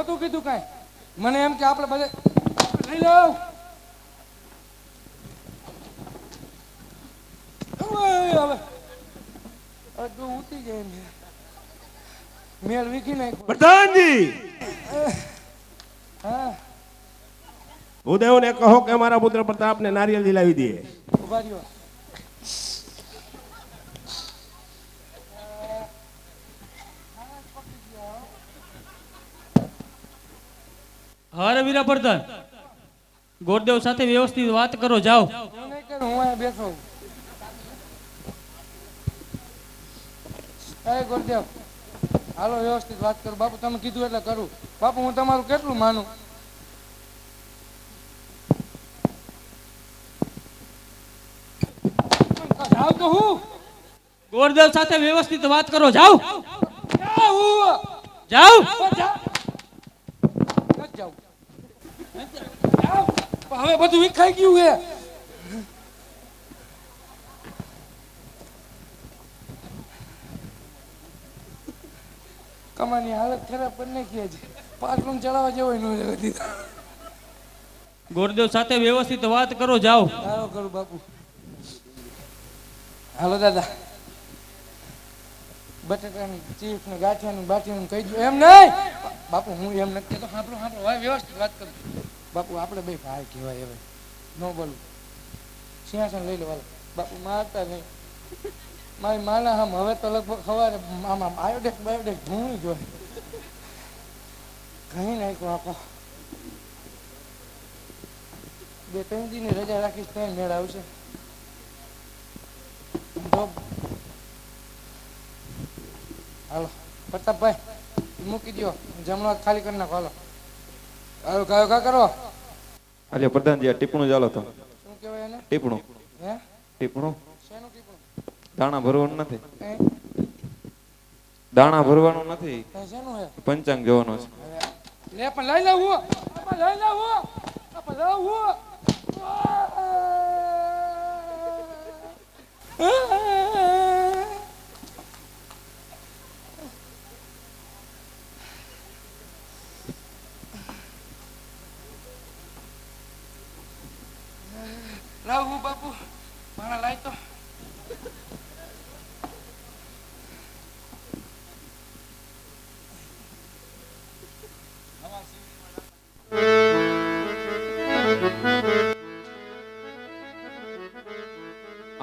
નહોતું કીધું કાંઈ. મને એમ કે આપણે બધે લઈ લો. હવે તું ઉતી જાય ને મેળ વીખી નાખ્યો. પ્રધાનજી હા ભૂદેવને કહો કે મારા પુત્ર પ્રતાપને નારિયેળ દિલાવી દે. ઉભા રહ્યો. હરે વીરા પ્રધાન, ગોરદેવ સાથે વ્યવસ્થિત વાત કરો. જાઓ. હું નહીં કરું, હું અહીંયા બેઠો. એ ગુરુદેવ હાલો વ્યવસ્થિત વાત કરું. બાપુ તમે કીધું એટલે કરું. બાપુ હું તમારું કેટલું માનું. જાવ તો હું ગોરદેવ સાથે વ્યવસ્થિત વાત કરો. જાઓ. જાવ જાઓ. હવે બધું વિખાઈ ગયું છે. કમાની હાલત ખરાબ કરી નાખી છે. પાટલું ચડાવવા જેવો ન રહેતી. ગોરદેવ સાથે વ્યવસ્થિત વાત કરો. જાઓ. હાલો કરું બાપુ. હાલો દાદા, બટાટાની ચીપ્સ ને ગાંઠિયાનું બાઠિયાનું કહી દઉં. એમ નહીં બાપુ, હું એમ નથી કહેતો. સાંભળો સાંભળો, હવે વ્યવસ્થિત વાત કરું. બાપુ આપણે બે ભાઈ કહેવાય. હવે ન બોલું. સિંહાસન લઈ લો હાલો. બાપુ મારતા નહીં. મારી માના આમ હવે તો લગભગ સવારે આમાં બાયોડેક ભૂંગી જોઈએ. કहीं નાખ્યો આપો. 2-3 દીની રજા રાખીશ તો મેળ આવશે. હાલો પ્રતાપભાઈ મૂકી દો. જમણો ખાલી કરી નાખો. હાલો હાલો કયો કા કરો. અરે પ્રધાનજી આ ટીપણું ચાલો તો. શું કહેવાય એને? ટીપણું. હે ટીપણું શેનું ટીપણું? દાણા ભરવાનું નથી. દાણા ભરવાનું નથી. શેનું હે? પંચાંગ જોવાનો છે. લે પણ લઈ લઉં હું. લઈ લઉં હું. લઉં હું. લાવ હું બાપુ મારા લાય તો.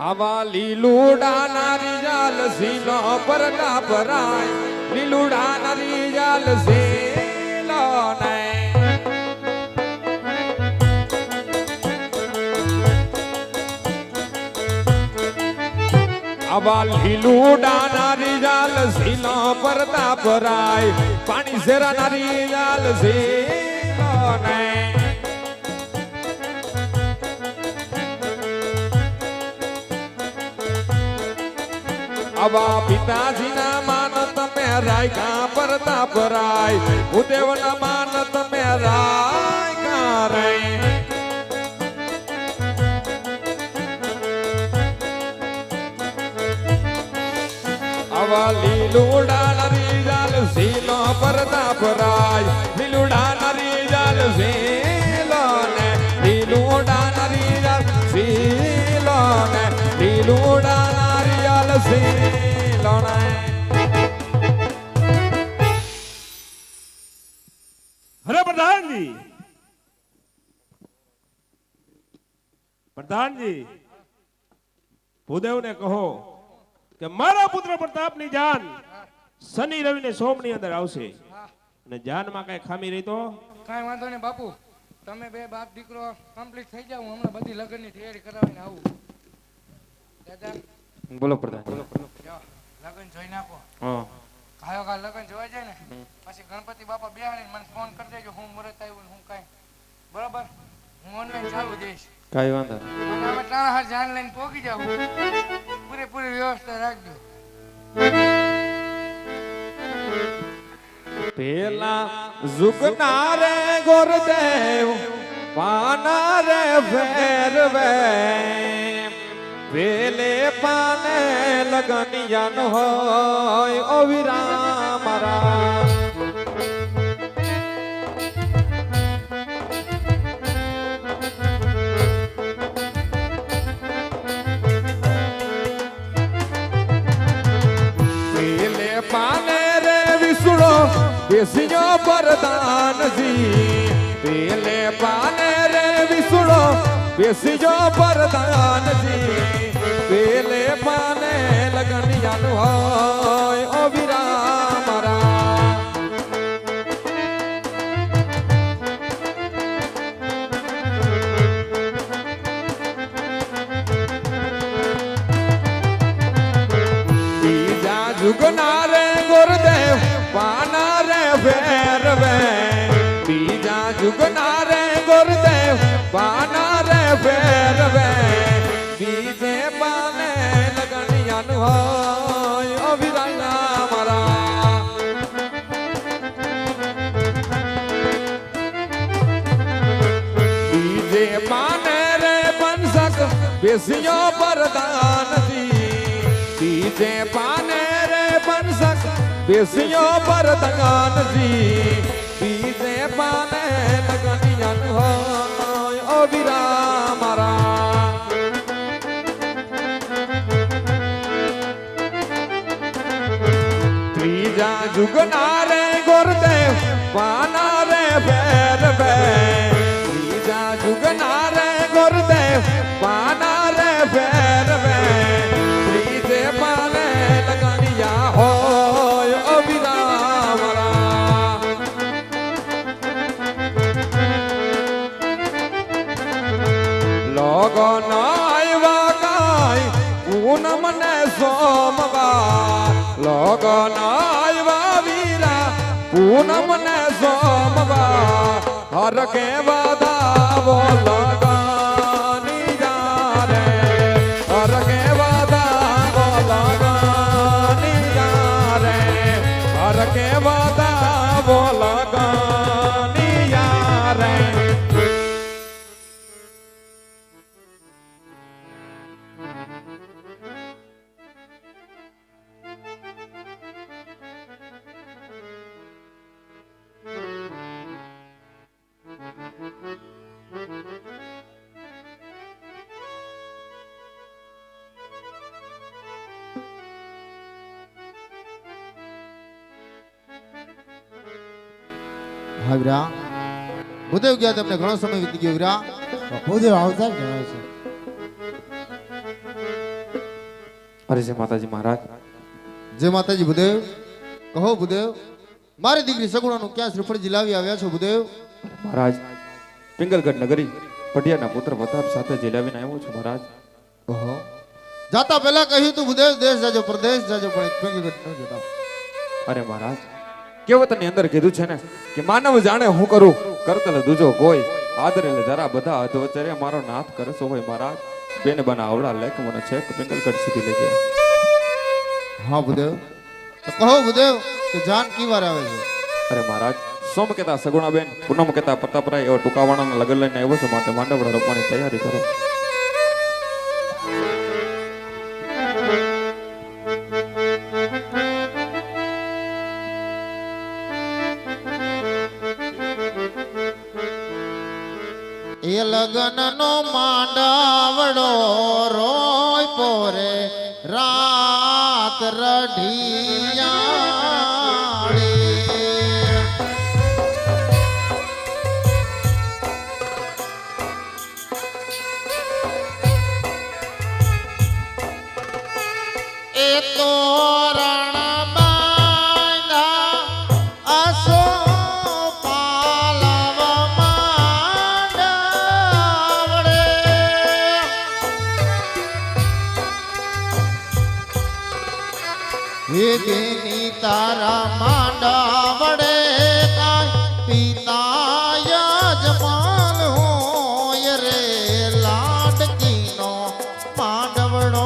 આવા લીલુડા નારી જાલ સીલો પરડા પરાય. લીલુડા નારી જાલ સીલો નહીં. આવા લીલુડા નારી જાલ સીલો પરડા પરાય. પાણી સેરા નારી જાલ સીલો નહીં. આવા પિતાજીના માન તમે રાયકા પ્રતાપ રાય. ભૂદેવના માન તમે રાયકા રાય. આવા લીલુડા નરી જાલ સીલો પ્રતાપ રાય. લીલુડા નરી જાલ સીલો ને. લીલુડા નરી જાલ સીલો ને. લીલુડા અરે પ્રધાનજી, પ્રધાનજી ભૂદેવને કહો કે મારા પુત્ર પ્રતાપની જાન શનિ રવિ ને સોમ ની અંદર આવશે. અને જાનમાં કઈ ખામી રહી તો કાંઈ વાંધો નહીં બાપુ. તમે બે બાપ દીકરો કમ્પ્લીટ થઈ જાવ. હમણાં બધી લગ્નની તૈયારી કરાવીને આવું. દાદા બોલો પ્રધાન. લગ્ન જોઈ નાખો. હા કાયો કા લગ્ન જોવા જાય ને પછી ગણપતિ બાપા બેહાડીને મને ફોન કરી દેજો. હું મુહૂર્ત આવ્યું ને હું કાંઈ બરાબર હું ઓનલાઈન ચાલુ દઈશ. કઈ વાંધો અને અમે 3000 જાન લઈને પહોંચી જાવ. પૂરેપૂરી વ્યવસ્થા રાખજો. પેલા ઝુકના રે ગોરદેવ પાના રે ફેરવે. વેલે પાને લગનિયાન હોય ઓ વીરા મારા. બેસ્યો પ્રધાનજી પેલે પાને રે વિસુડો બેસ્યો પ્રધાનજી પેલે પાને લગનિયાનું હોય ઓ વીરા મારા બીજા જુગના રે ગુરુદેવ પાના રે ફેરવે બીજા જુગના રે ગુરુદેવ પાના રે ફેરવે બીજે પાને લગનિયાનું હોય ઓ વીરા મારા બીજે પાને રે પંસક બેસ્યો પ્રધાનજી બીજે પાને રે પંસક બેસ્યો પ્રધાનજી બીજે પાને લગનિયાનું હોય ઓ વીરા મારા ત્રીજા જુગના રે ગુરુદેવ પાના રે ફેરવે ત્રીજા જુગના રે ગુરુદેવ પાના રે ફેરવે ત્રીજે પાને લગનિયા હોય ઓ વીરા મારા લોગો નાયવા કાય પૂનમ ને સોમવાર લોગો નાયવા વીરા પૂનમ ને સોમવાર હર કે વધાવો લગાની જારે હર કે વધાવો લગાની જારે હર કે વધાવો લગાની યારે હા વીરા ભૂદેવ ગયા તમને ઘણો સમય વીતી ગયો વીરા ભૂદેવ આવતા જ જણાવે છે અરે જય માતાજી મહારાજ જય માતાજી ભૂદેવ કહો ભૂદેવ મારી દીકરી સગુણાનું ક્યાં શ્રીફળજી લાવી આવ્યા છો ભૂદેવ મહારાજ પિંગલગઢ નગરી પટિયાના પુત્ર પ્રતાપ સાથે જીલાવીને આવ્યો છું મહારાજ ઓહો જાતા પહેલા કહ્યું તું ભૂદેવ દેશ જાજો પ્રદેશ જાજો પણ પિંગલગઢ ન જતા અરે મહારાજ કેવતની અંદર કીધું છે ને કે માનવ જાણે હું કરું કરતલ દૂજો કોઈ આદરેલે જરા બધા અધવચરે મારો નાથ કરે સો હોય મહારાજ બેને બના આવડા લેખ મને છેક પિંગલગઢ સુધી લઈ ગયા હા ભૂદેવ તો કહો ભૂદેવ કે જાન કી વાર આવે છે અરે મહારાજ સોમ કહેતા સગુણાબેન પૂનમ કહેતા પ્રતાપરાય એવા ટૂંકાવાળાના લગન લઈને આવ્યો છું માટે માંડવડા રોપવાની તૈયારી કરો એ લગન નો માંડાવડો રોય પોરે રાત રઢિયાળી એ તોરણ બાંધા અસો પાલવ માંડવડે હે દેની તારા માંડવડે કાય પિતા યજમાન હોય રે લાડકીનો માંડવડો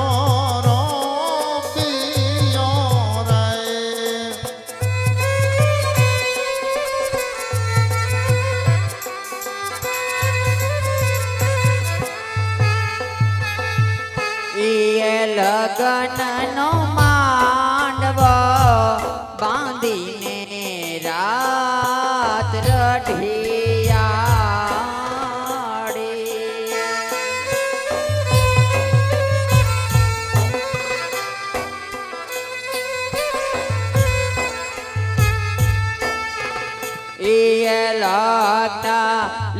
લગનનો માંડવો બાંધીને રાત રઢિયાળી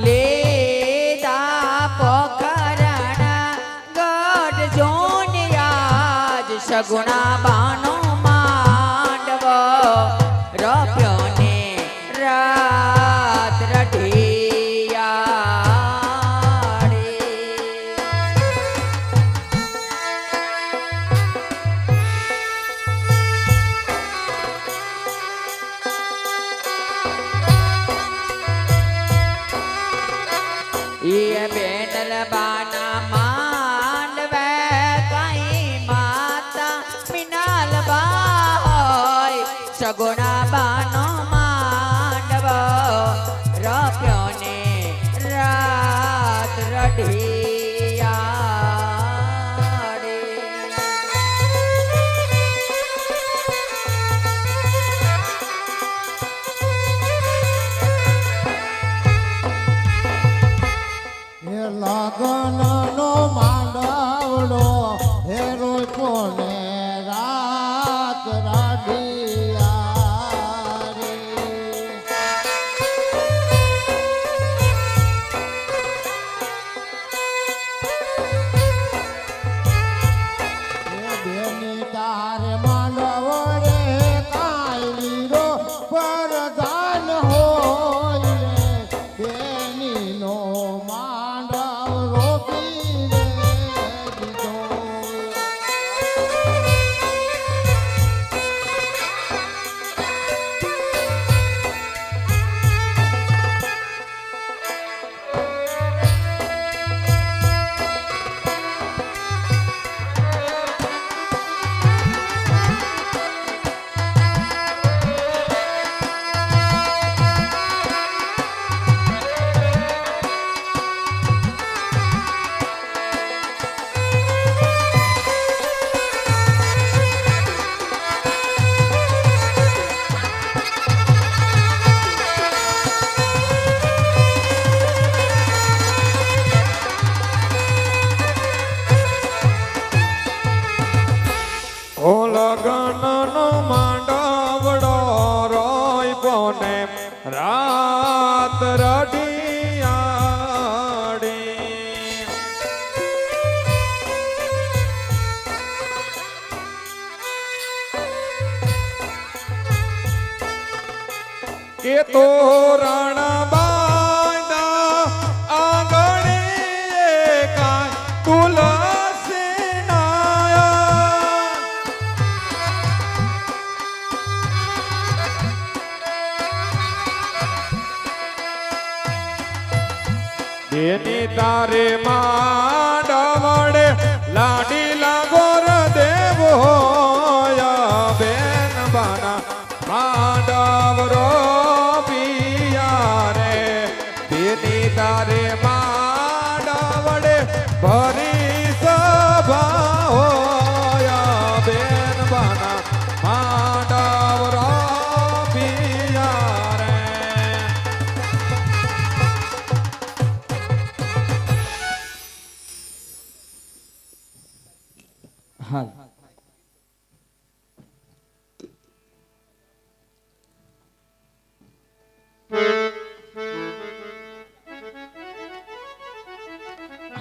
લેતા પોખરણ ગઢ જોનિયાજ સગુણા બાનો માંડવ રપ્યો ને રાત રઢિયાળી. એ બેનલ બાના માંડવે કઈ માતા મિનાલ બાય સગુણા બાનો માંડવ રપ્યો ને રાત રઢિયાળી. હે લગનનો માંડવડો હે રોપોને રાત રાડિયા રે બેની તારે માંડવડે કાઈ લીરો પરધાન હોય રે બેની નો માંડવ રોપી રે દીધો. ઓ લગનનો માંડવડો રોય ને રાત રઢિયાળી. કે તોરણ બાંધા આંગણે કાંઈ તુલસી નાયા. એની તારે માંડવડે લાડી લાગોર દેવ હોયા બેન બાના માંડવ રો પિયા રે. એની તારે માંડવડે ભરી સભા હોયા બેન બાના માંડવ રો પિયા રે. હાલ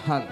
હાલ